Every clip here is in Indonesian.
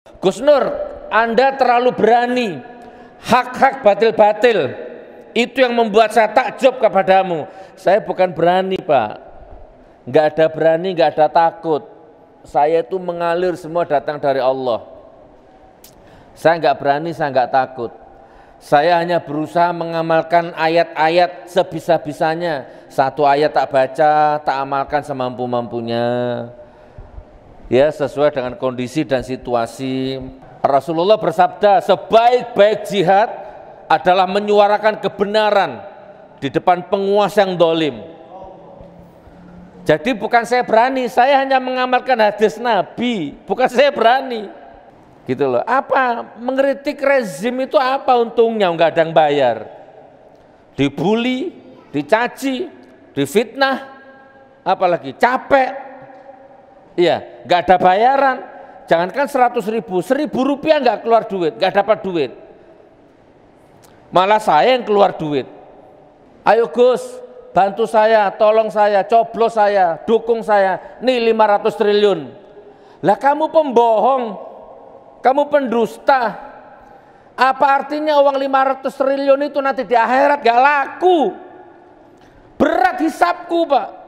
Gus Nur, Anda terlalu berani, hak-hak batil-batil, itu yang membuat saya takjub kepadamu. Saya bukan berani Pak, nggak ada berani, nggak ada takut. Saya itu mengalir semua datang dari Allah. Saya nggak berani, saya nggak takut. Saya hanya berusaha mengamalkan ayat-ayat sebisa-bisanya. Satu ayat tak baca, tak amalkan semampu-mampunya. Ya, sesuai dengan kondisi dan situasi. Rasulullah bersabda, sebaik-baik jihad adalah menyuarakan kebenaran di depan penguasa yang dolim. Jadi bukan saya berani, saya hanya mengamalkan hadis Nabi, bukan saya berani. Gitu loh. Apa mengkritik rezim itu apa untungnya? Nggak ada yang bayar. Dibully, dicaci, difitnah, apalagi capek. Iya, nggak ada bayaran. Jangankan 100.000, 1.000 rupiah nggak keluar duit, nggak dapat duit. Malah saya yang keluar duit. Ayo Gus, bantu saya, tolong saya, coblos saya, dukung saya. Nih 500 triliun. Lah kamu pembohong, kamu pendusta. Apa artinya uang 500 triliun itu nanti di akhirat gak laku? Berat hisapku Pak.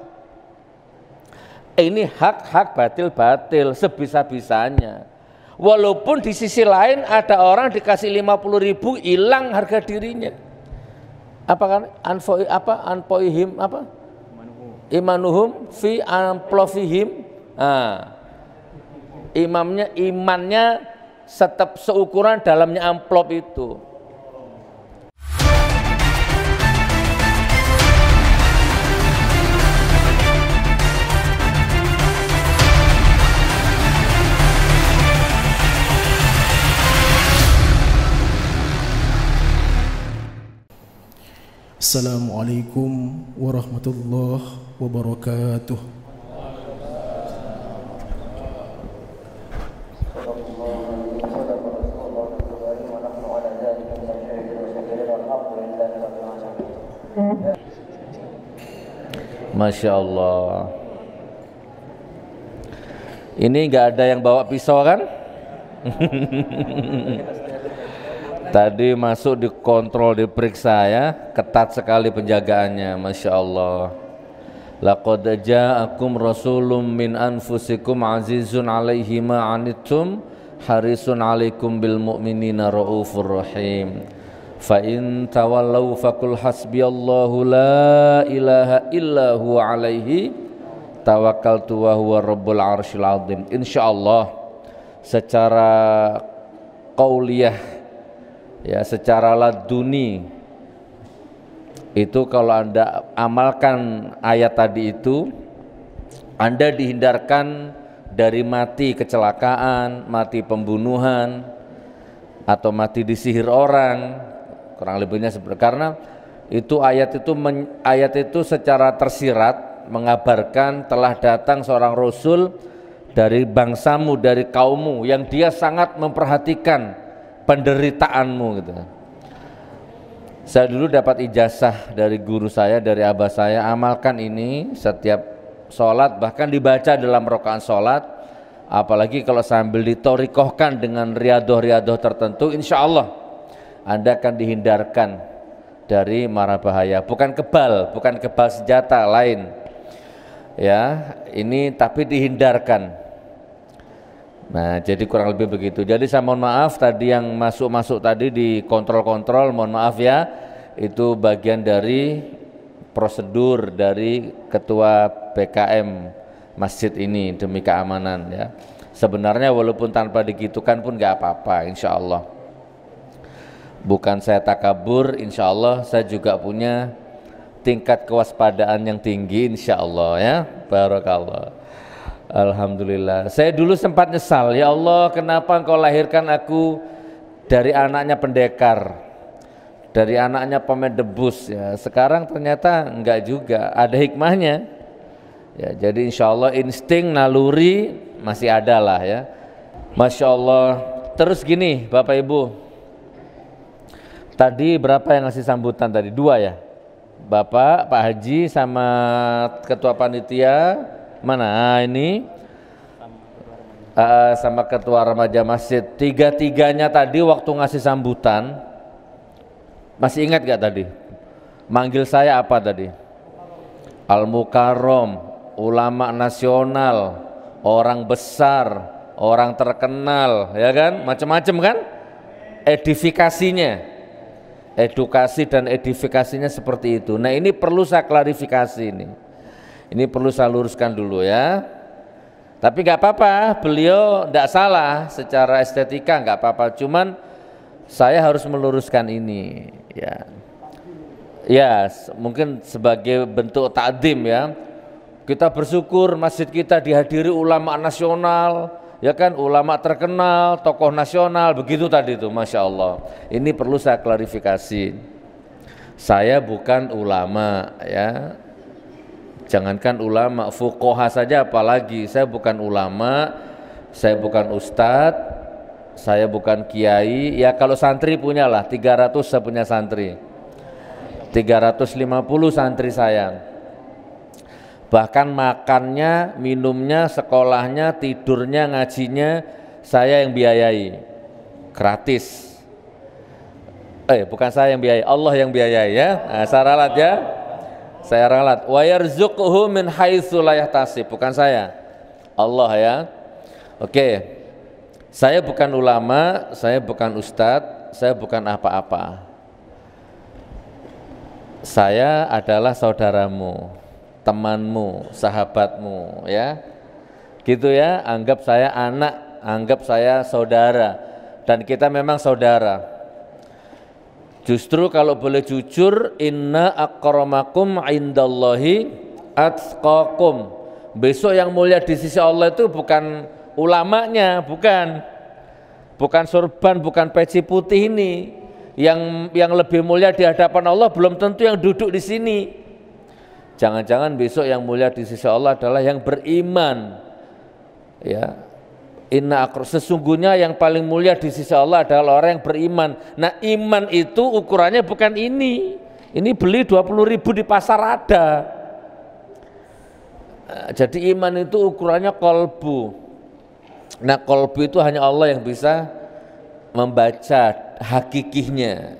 Ini hak-hak batil-batil sebisa-bisanya. Walaupun di sisi lain ada orang dikasih 50.000 hilang harga dirinya. Apa kan? Anpoihim apa? Imanuhum fi anplofihim. Imannya tetap seukuran dalamnya amplop itu. Assalamualaikum warahmatullahi wabarakatuh. Masya Allah. Ini nggak ada yang bawa pisau kan? Tadi masuk dikontrol, diperiksa ya, ketat sekali penjagaannya, Masya Allah. Laqad ja'akum rasulun min anfusikum azizun alaihi ma anittum harisun alaikum bil mu'minina raufur rahim. Fa in tawallaw faqul hasbiyallahu la ilaha illa huwa alaihi tawakkaltu wa huwa rabbul arsyil azim. Insyaallah secara qauliyah, ya, secara laduni itu kalau Anda amalkan ayat tadi itu, Anda dihindarkan dari mati kecelakaan, mati pembunuhan, atau mati disihir orang, kurang lebihnya seperti, karena itu ayat itu secara tersirat mengabarkan telah datang seorang rasul dari bangsamu, dari kaummu, yang dia sangat memperhatikan penderitaanmu gitu. Saya dulu dapat ijazah dari guru saya, dari abah saya, amalkan ini setiap sholat, bahkan dibaca dalam rakaat sholat, apalagi kalau sambil ditorikohkan dengan riadoh-riadoh tertentu, insya Allah Anda akan dihindarkan dari mara bahaya. Bukan kebal senjata lain ya, ini tapi dihindarkan. Nah, jadi kurang lebih begitu. Jadi saya mohon maaf tadi yang masuk tadi di kontrol, mohon maaf ya. Itu bagian dari prosedur dari ketua BKM masjid ini demi keamanan ya. Sebenarnya walaupun tanpa digitukan pun nggak apa-apa, insya Allah. Bukan saya takabur, insya Allah saya juga punya tingkat kewaspadaan yang tinggi, insya Allah ya. Barakallah. Alhamdulillah. Saya dulu sempat nyesal, ya Allah kenapa engkau lahirkan aku dari anaknya pendekar, dari anaknya pemain debus ya. Sekarang ternyata enggak juga, ada hikmahnya ya. Jadi insya Allah insting naluri masih ada lah ya. Masya Allah. Terus gini Bapak Ibu, tadi berapa yang ngasih sambutan tadi? 2 ya, Bapak, Pak Haji sama Ketua Panitia. Mana? Nah, ini sama ketua remaja masjid, tiga-tiganya tadi waktu ngasih sambutan, masih ingat gak tadi? Manggil saya apa tadi? Al-Mukarrom, ulama nasional, orang besar, orang terkenal, ya kan? Macam-macam kan? Edifikasinya, edukasi dan edifikasinya seperti itu. Nah ini perlu saya klarifikasi ini perlu saya luruskan dulu ya. Tapi nggak apa-apa, beliau nggak salah secara estetika, nggak apa-apa. Cuman saya harus meluruskan ini, ya. Ya, mungkin sebagai bentuk takdim ya. Kita bersyukur masjid kita dihadiri ulama nasional, ya kan, ulama terkenal, tokoh nasional, begitu tadi itu, masya Allah. Ini perlu saya klarifikasi. Saya bukan ulama, ya. Jangankan ulama, fuqaha saja apalagi. Saya bukan ulama, saya bukan ustadz, saya bukan kiai. Ya kalau santri punyalah 300, saya punya santri 350 santri saya. Bahkan makannya, minumnya, sekolahnya, tidurnya, ngajinya saya yang biayai, gratis. Bukan saya yang biayai, Allah yang biayai ya. Nah, saya ralat ya. Saya ralat. Wa yarzuquhu min haitsu la yahtasib. Bukan saya, Allah ya. Oke. Saya bukan ulama, saya bukan ustadz, saya bukan apa-apa. Saya adalah saudaramu, temanmu, sahabatmu ya. Gitu ya, anggap saya anak, anggap saya saudara, dan kita memang saudara. Justru kalau boleh jujur, inna akramakum indallahi atqakum. Besok yang mulia di sisi Allah itu bukan ulamanya, bukan sorban, bukan peci putih ini. Yang lebih mulia di hadapan Allah belum tentu yang duduk di sini. Jangan-jangan besok yang mulia di sisi Allah adalah yang beriman. Ya. Sesungguhnya yang paling mulia di sisi Allah adalah orang yang beriman. Nah iman itu ukurannya bukan ini beli 20.000 di pasar ada. Jadi iman itu ukurannya kolbu. Nah kolbu itu hanya Allah yang bisa membaca hakikihnya.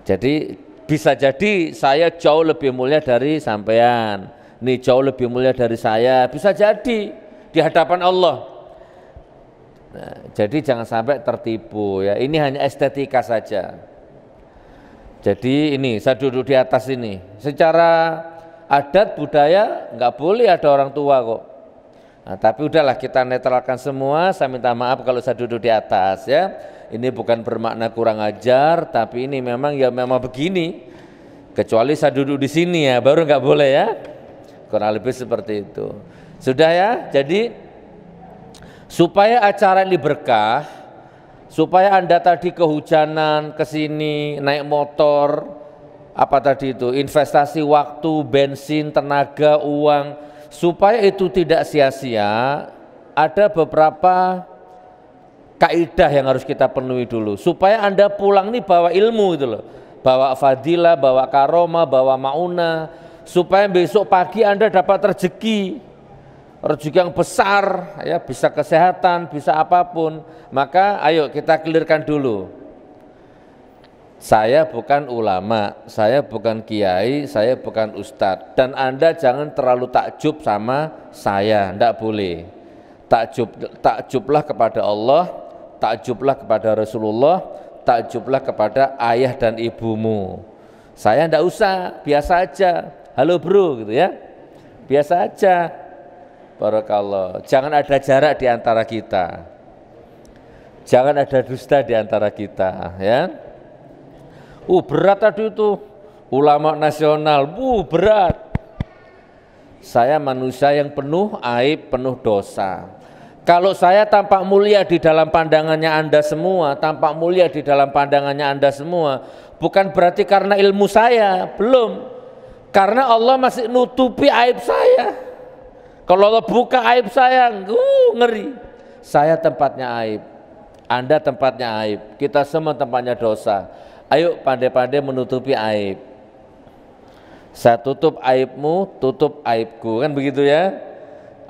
Jadi bisa jadi saya jauh lebih mulia dari sampean, nih jauh lebih mulia dari saya, bisa jadi di hadapan Allah. Nah, jadi jangan sampai tertipu ya. Ini hanya estetika saja. Jadi ini saya duduk di atas ini. Secara adat budaya nggak boleh ada orang tua kok. Nah, tapi udahlah kita netralkan semua. Saya minta maaf kalau saya duduk di atas ya. Ini bukan bermakna kurang ajar, tapi ini memang begini. Kecuali saya duduk di sini ya, baru nggak boleh ya. Kurang lebih seperti itu. Sudah ya. Jadi supaya acara ini berkah, supaya Anda tadi kehujanan, kesini, naik motor, apa tadi itu, investasi waktu, bensin, tenaga, uang, supaya itu tidak sia-sia, ada beberapa kaidah yang harus kita penuhi dulu. Supaya Anda pulang nih bawa ilmu gitu loh, bawa fadilah, bawa karomah, bawa maunah, supaya besok pagi Anda dapat rezeki yang besar ya, bisa kesehatan, bisa apapun. Maka ayo kita clearkan dulu. Saya bukan ulama, saya bukan kiai, saya bukan ustadz, dan Anda jangan terlalu takjub sama saya, enggak boleh. Takjublah kepada Allah, takjublah kepada Rasulullah, takjublah kepada ayah dan ibumu. Saya enggak usah, biasa aja. Halo bro gitu ya. Biasa aja. Barakallah. Jangan ada jarak di antara kita. Jangan ada dusta di antara kita, ya. Berat tadi itu ulama nasional. Berat. Saya manusia yang penuh aib, penuh dosa. Kalau saya tampak mulia di dalam pandangannya Anda semua, tampak mulia di dalam pandangannya Anda semua, bukan berarti karena ilmu saya, belum. Karena Allah masih nutupi aib saya. Kalau Allah buka aib saya, ngeri. Saya tempatnya aib, Anda tempatnya aib, kita semua tempatnya dosa. Ayo pandai-pandai menutupi aib. Saya tutup aibmu, tutup aibku, kan begitu ya.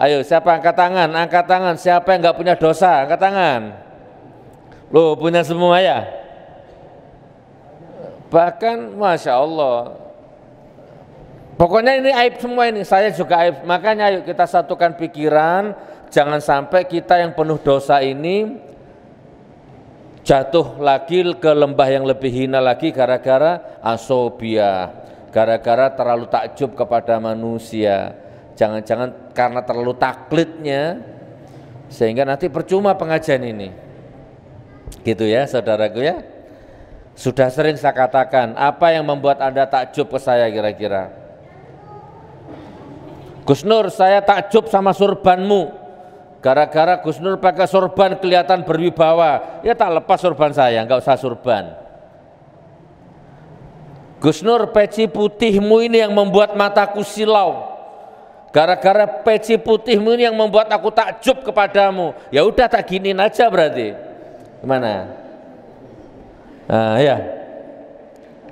Ayo, siapa angkat tangan? Angkat tangan. Siapa yang nggak punya dosa? Angkat tangan. Loh, punya semua ya? Bahkan, Masya Allah. Pokoknya ini aib semua ini. Saya juga aib. Makanya ayo kita satukan pikiran. Jangan sampai kita yang penuh dosa ini jatuh lagi ke lembah yang lebih hina lagi gara-gara asobia. Gara-gara terlalu takjub kepada manusia. Jangan-jangan karena terlalu taklidnya sehingga nanti percuma pengajian ini. Gitu ya saudaraku ya. Sudah sering saya katakan, apa yang membuat Anda takjub ke saya kira-kira? Gus Nur, saya takjub sama surbanmu. Gara-gara Gus Nur pakai surban kelihatan berwibawa. Ya tak lepas surban saya, enggak usah surban. Gus Nur, peci putihmu ini yang membuat mataku silau. Gara-gara peci putihmu ini yang membuat aku takjub kepadamu. Ya udah tak giniin aja berarti. Gimana? Nah ya,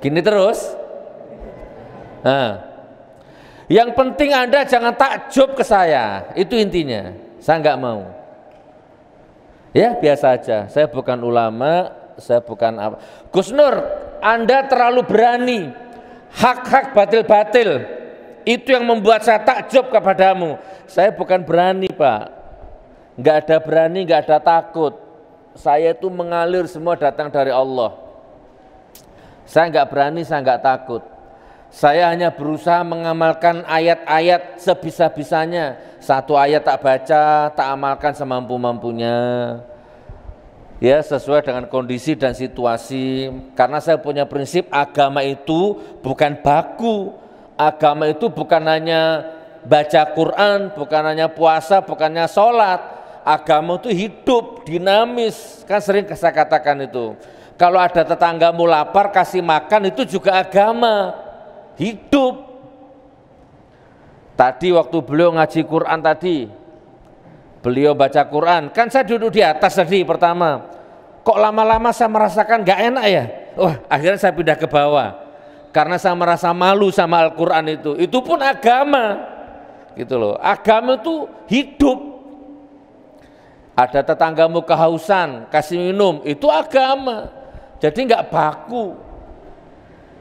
gini terus. Nah, yang penting Anda jangan takjub ke saya. Itu intinya. Saya nggak mau. Ya biasa aja. Saya bukan ulama. Saya bukan apa. Gus Nur, Anda terlalu berani. Hak-hak batil-batil. Itu yang membuat saya takjub kepadamu. Saya bukan berani Pak. Nggak ada berani, nggak ada takut. Saya itu mengalir semua datang dari Allah. Saya nggak berani, saya nggak takut. Saya hanya berusaha mengamalkan ayat-ayat sebisa-bisanya. Satu ayat tak baca, tak amalkan semampu-mampunya. Ya sesuai dengan kondisi dan situasi. Karena saya punya prinsip agama itu bukan baku. Agama itu bukan hanya baca Quran, bukan hanya puasa, bukannya sholat. Agama itu hidup, dinamis. Kan sering saya katakan itu. Kalau ada tetanggamu lapar, kasih makan, itu juga agama. Hidup. Tadi waktu beliau ngaji Quran tadi, beliau baca Quran. Kan saya duduk di atas tadi pertama. Kok lama-lama saya merasakan gak enak ya? Wah, akhirnya saya pindah ke bawah. Karena saya merasa malu sama Al-Quran itu pun agama, gitu loh. Agama itu hidup. Ada tetanggamu kehausan, kasih minum, itu agama. Jadi nggak baku.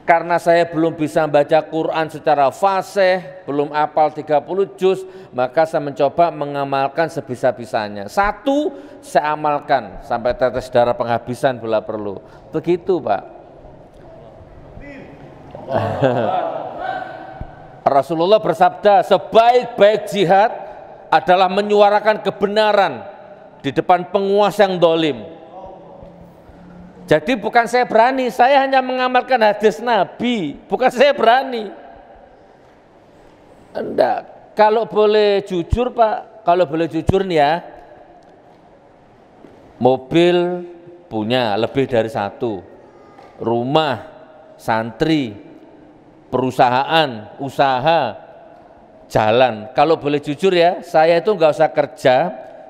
Karena saya belum bisa baca Quran secara fasih, belum hafal 30 juz, maka saya mencoba mengamalkan sebisa-bisanya. Satu saya amalkan sampai tetes darah penghabisan bila perlu. Begitu Pak. Rasulullah bersabda, sebaik-baik jihad adalah menyuarakan kebenaran di depan penguasa yang dolim. Jadi bukan saya berani, saya hanya mengamalkan hadis Nabi, bukan saya berani. Enggak, kalau boleh jujur Pak, kalau boleh jujur nih ya, mobil punya lebih dari satu, rumah, santri, perusahaan, usaha, jalan. Kalau boleh jujur ya, saya itu nggak usah kerja,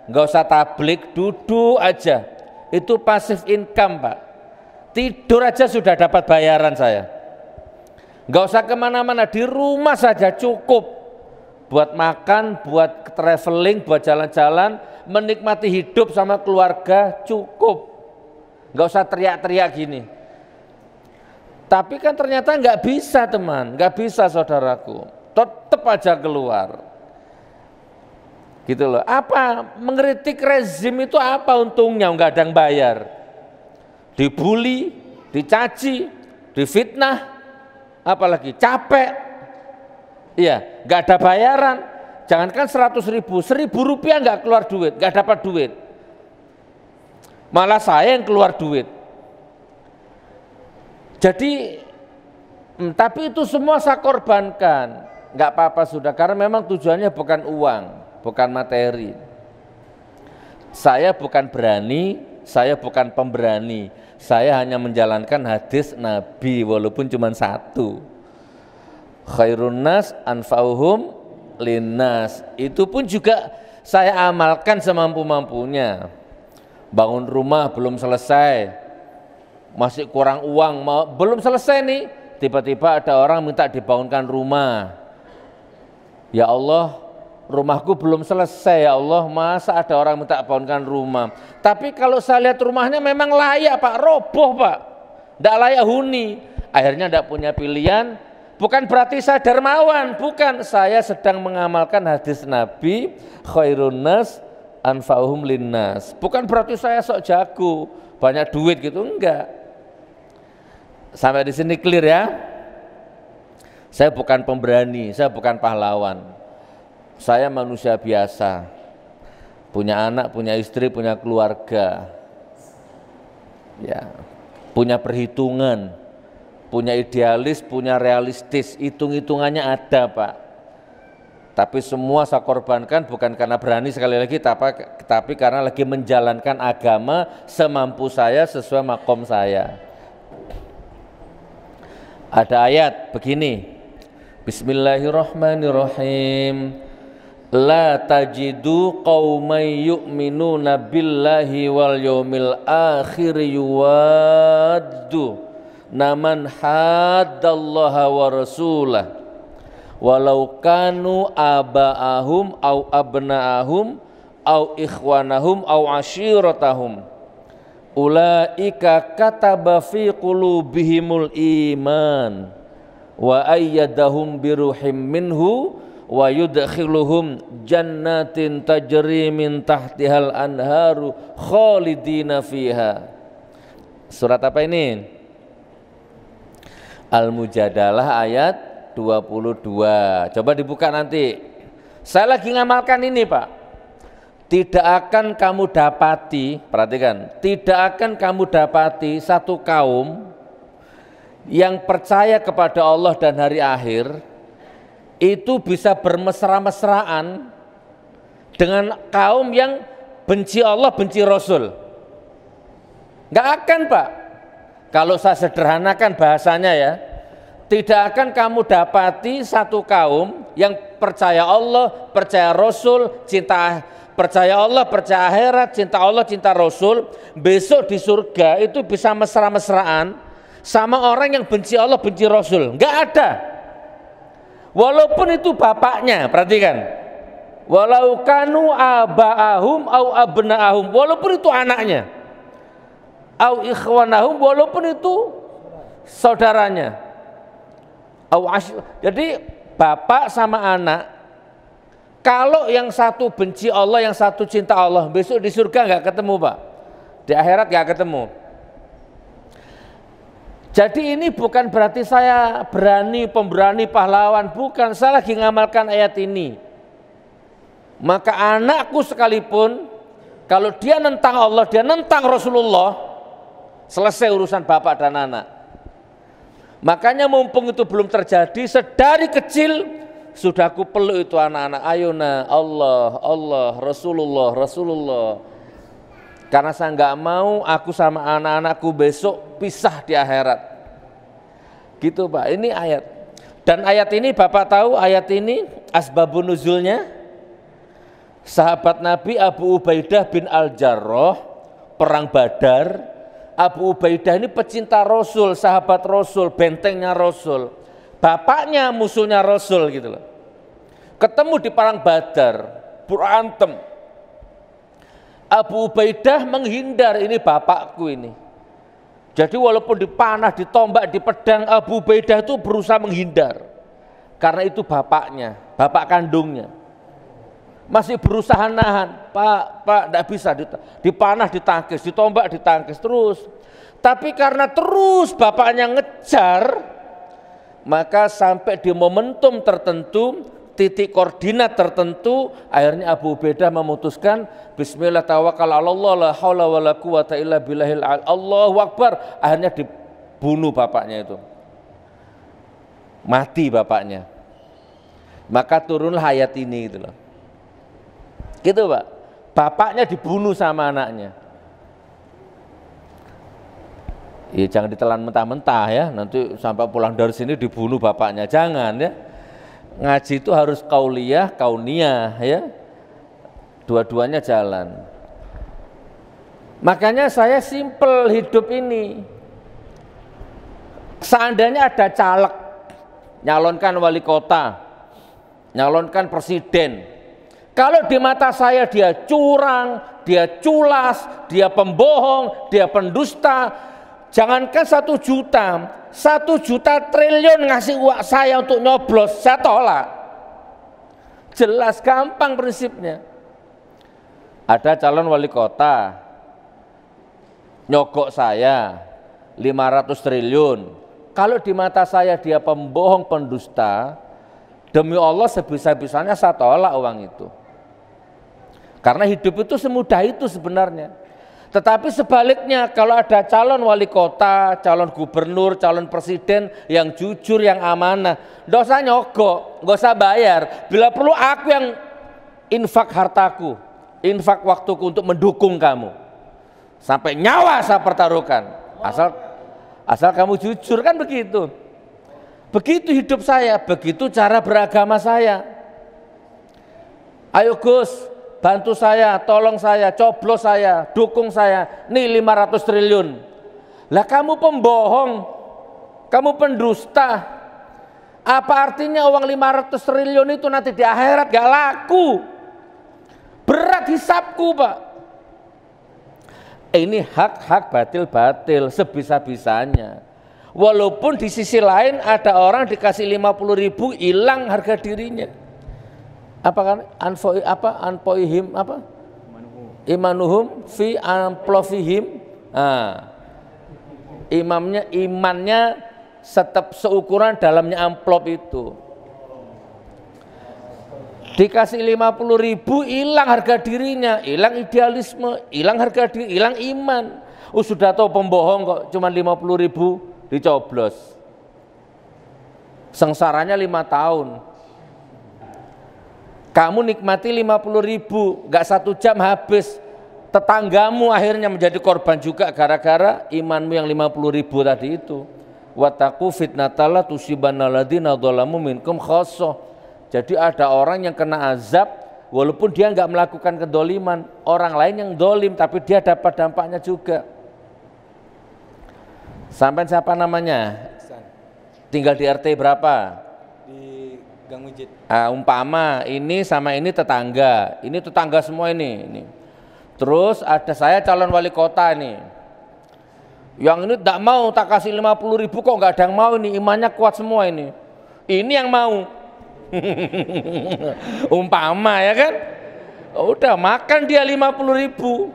nggak usah tablik, duduk aja. Itu passive income Pak. Tidur aja sudah dapat bayaran saya. Nggak usah kemana-mana, di rumah saja cukup. Buat makan, buat traveling, buat jalan-jalan, menikmati hidup sama keluarga cukup. Nggak usah teriak-teriak gini. Tapi kan ternyata nggak bisa teman, nggak bisa saudaraku, tetap aja keluar. Gitu loh. Apa mengkritik rezim itu apa untungnya? Nggak ada yang bayar. Dibully, dicaci, difitnah, apalagi capek. Iya, nggak ada bayaran. Jangankan 100.000, 1.000 rupiah nggak keluar duit, nggak dapat duit. Malah saya yang keluar duit. Jadi, tapi itu semua saya korbankan, nggak apa-apa sudah, karena memang tujuannya bukan uang, bukan materi. Saya bukan berani, saya bukan pemberani, saya hanya menjalankan hadis Nabi walaupun cuma satu. Khairun nas anfa'uhum linnas. Itu pun juga saya amalkan semampu-mampunya. Bangun rumah belum selesai, masih kurang uang, belum selesai nih, tiba-tiba ada orang minta dibangunkan rumah. Ya Allah, rumahku belum selesai ya Allah, masa ada orang minta bangunkan rumah. Tapi kalau saya lihat rumahnya memang layak Pak, roboh Pak, tidak layak huni. Akhirnya tidak punya pilihan. Bukan berarti saya dermawan, bukan, saya sedang mengamalkan hadis Nabi, khairun nas anfa'uhum linnas. Bukan berarti saya sok jago, banyak duit gitu, enggak. Sampai di sini clear ya. Saya bukan pemberani, saya bukan pahlawan. Saya manusia biasa, punya anak, punya istri, punya keluarga, ya, punya perhitungan, punya idealis, punya realistis, hitung-hitungannya ada Pak. Tapi semua saya korbankan bukan karena berani sekali lagi, tapi karena lagi menjalankan agama semampu saya, sesuai makom saya. Ada ayat begini, Bismillahirrahmanirrahim. La tajidu qauman yu'minuna billahi wal yawmil akhir yuwaddu naman haddallaha wa rasulah walau kanu aba'ahum au abna'ahum au ikhwanahum au ashiratahum ulaika kataba fi qulubihimul iman wa ayyadahum biruhim minhu wa yudkhiluhum jannatin tajri min tahtihal anharu khalidina fiha. Surat apa ini? Al-Mujadalah ayat 22. Coba dibuka nanti. Saya lagi ngamalkan ini Pak. Tidak akan kamu dapati, perhatikan, tidak akan kamu dapati satu kaum yang percaya kepada Allah dan hari akhir itu bisa bermesra-mesraan dengan kaum yang benci Allah, benci Rasul. Nggak akan Pak. Kalau saya sederhanakan bahasanya ya, tidak akan kamu dapati satu kaum yang percaya Allah, percaya Rasul, percaya Allah, percaya akhirat, cinta Allah, cinta Rasul, besok di surga itu bisa mesra-mesraan sama orang yang benci Allah, benci Rasul. Nggak ada. Walaupun itu bapaknya, perhatikan. Walau kanu aba'ahum au abna'ahum, walaupun itu anaknya. Au ikhwanahum, walaupun itu saudaranya. Jadi bapak sama anak, kalau yang satu benci Allah, yang satu cinta Allah, besok di surga nggak ketemu Pak. Di akhirat nggak ketemu. Jadi ini bukan berarti saya berani, pemberani, pahlawan, bukan. Saya lagi ngamalkan ayat ini. Maka anakku sekalipun, kalau dia nentang Allah, dia nentang Rasulullah, selesai urusan bapak dan anak. Makanya mumpung itu belum terjadi, sedari kecil sudah aku peluk itu anak-anak. Ayo nah, Allah, Allah, Rasulullah, Rasulullah. Karena saya nggak mau aku sama anak-anakku besok pisah di akhirat. Gitu Pak, ini ayat. Dan ayat ini Bapak tahu ayat ini asbabun nuzulnya? Sahabat Nabi Abu Ubaidah bin Al-Jarrah, perang Badar. Abu Ubaidah ini pecinta Rasul, sahabat Rasul, bentengnya Rasul. Bapaknya musuhnya Rasul gitu loh. Ketemu di perang Badar, berantem. Abu Ubaidah menghindar, ini bapakku ini. Jadi walaupun dipanah, ditombak, di pedang, Abu Ubaidah itu berusaha menghindar. Karena itu bapaknya, bapak kandungnya. Masih berusaha nahan, Pak, tidak bisa, dipanah, ditangkis, ditombak, ditangkis terus. Tapi karena terus bapaknya ngejar, maka sampai di momentum tertentu, titik koordinat tertentu, akhirnya Abu Ubaidah memutuskan bismillah tawakkal Allah la haula wala quwata illa billahil Allahu akbar. Akhirnya dibunuh bapaknya itu. Mati bapaknya. Maka turunlah ayat ini gitu loh. Gitu Pak. Bapaknya dibunuh sama anaknya. Ya jangan ditelan mentah-mentah ya, nanti sampai pulang dari sini dibunuh bapaknya. Jangan ya. Ngaji itu harus kauliyah, kauniyah ya. Dua-duanya jalan. Makanya saya simpel hidup ini. Seandainya ada caleg nyalonkan wali kota, nyalonkan presiden, Kalau di mata saya dia curang, dia culas, dia pembohong, dia pendusta, jangankan 1 juta, 1 juta triliun ngasih uang saya untuk nyoblos, saya tolak. Jelas, gampang prinsipnya. Ada calon wali kota nyogok saya 500 triliun. Kalau di mata saya dia pembohong, pendusta, demi Allah sebisa-bisanya saya tolak uang itu. Karena hidup itu semudah itu sebenarnya. Tetapi sebaliknya, kalau ada calon wali kota, calon gubernur, calon presiden yang jujur, yang amanah, nggak usah nyogok, nggak usah bayar. Bila perlu aku yang infak hartaku, infak waktuku untuk mendukung kamu. Sampai nyawa saya pertaruhkan. Asal kamu jujur, kan begitu. Begitu hidup saya, begitu cara beragama saya. Ayo Gus, bantu saya, tolong saya, coblos saya, dukung saya, nih 500 triliun. Lah kamu pembohong, kamu pendusta. Apa artinya uang 500 triliun itu nanti di akhirat gak laku? Berat hisapku Pak. Ini hak batil-batil sebisa-bisanya. Walaupun di sisi lain ada orang dikasih 50.000 hilang harga dirinya. Apa kan anpoihim apa imanuhum fi amplofihim, imannya tetap seukuran dalamnya amplop itu. Dikasih 50.000 hilang harga dirinya, hilang idealisme, hilang harga diri, hilang iman. Sudah tahu pembohong kok cuma 50.000 dicoblos, sengsaranya 5 tahun. Kamu nikmati 50.000, gak 1 jam habis. Tetanggamu akhirnya menjadi korban juga gara-gara imanmu yang 50.000 tadi itu. Wattaqu fitnatalla tusibanna alladziina dzalamu minkum khassah. Jadi ada orang yang kena azab walaupun dia nggak melakukan kedoliman, orang lain yang dolim tapi dia dapat dampaknya juga. Sampai siapa namanya? Tinggal di RT berapa? Di Gang Masjid. Umpama ini sama ini tetangga semua ini. Terus ada saya calon wali kota nih. Yang ini tak mau, tak kasih 50.000 kok nggak ada yang mau, ini imannya kuat semua ini. Ini yang mau. Umpama ya kan, udah makan dia 50.000.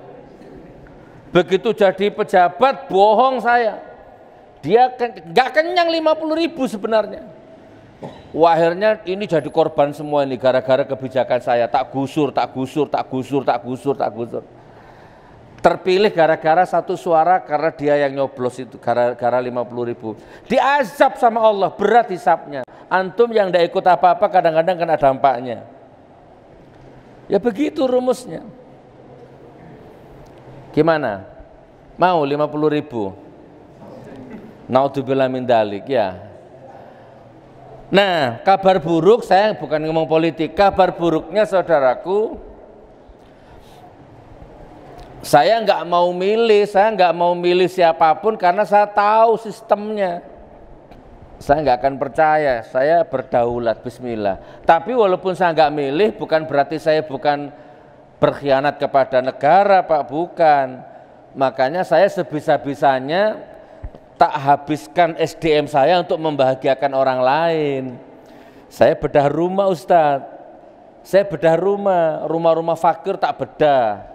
Begitu jadi pejabat bohong saya, dia nggak kenyang 50.000 sebenarnya. Akhirnya ini jadi korban semua ini gara-gara kebijakan saya, tak gusur. Terpilih gara-gara 1 suara karena dia yang nyoblos itu, gara-gara 50.000. Diazab sama Allah, berat hisapnya. Antum yang tidak ikut apa-apa kadang-kadang kena dampaknya. Ya begitu rumusnya. Gimana? Mau 50.000? Naudzubillah min dzalik ya. Nah, kabar buruk, saya bukan ngomong politik, kabar buruknya saudaraku, saya nggak mau milih siapapun karena saya tahu sistemnya. Saya nggak akan percaya, saya berdaulat, bismillah. Tapi walaupun saya nggak milih, bukan berarti saya bukan berkhianat kepada negara, Pak, bukan. Makanya saya sebisa-bisanya tak habiskan SDM saya untuk membahagiakan orang lain. Saya bedah rumah Ustadz, saya bedah rumah fakir tak bedah.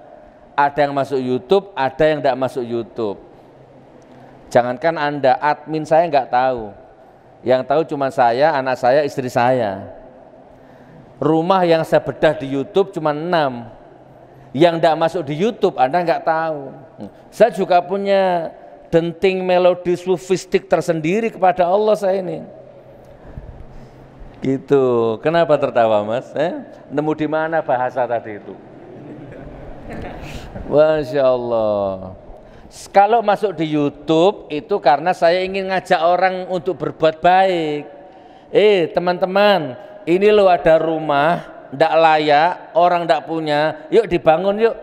Ada yang masuk YouTube, ada yang tidak masuk YouTube. Jangankan Anda, admin saya nggak tahu. Yang tahu cuma saya, anak saya, istri saya. Rumah yang saya bedah di YouTube cuma 6. Yang tidak masuk di YouTube Anda nggak tahu. Saya juga punya denting melodi sufistik tersendiri kepada Allah saya ini. Gitu. Kenapa tertawa Mas? Nemu di mana bahasa tadi itu? Masya Allah. Kalau masuk di YouTube itu karena saya ingin ngajak orang untuk berbuat baik. Teman-teman, ini loh ada rumah ndak layak, orang ndak punya, yuk dibangun yuk.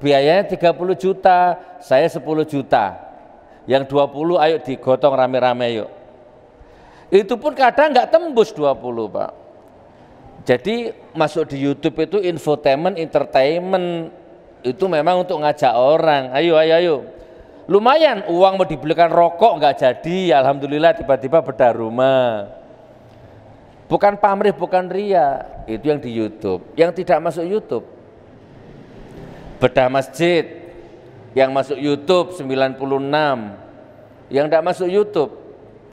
Biayanya 30 juta, saya 10 juta. Yang 20 ayo digotong rame-rame yuk. Itu pun kadang nggak tembus 20 Pak. Jadi masuk di YouTube itu infotainment, entertainment, itu memang untuk ngajak orang. Ayo. Lumayan uang mau dibelikan rokok nggak jadi, alhamdulillah tiba-tiba bedah rumah. Bukan pamrih, bukan ria, itu yang di YouTube. Yang tidak masuk YouTube, bedah masjid, yang masuk YouTube 96, yang tidak masuk YouTube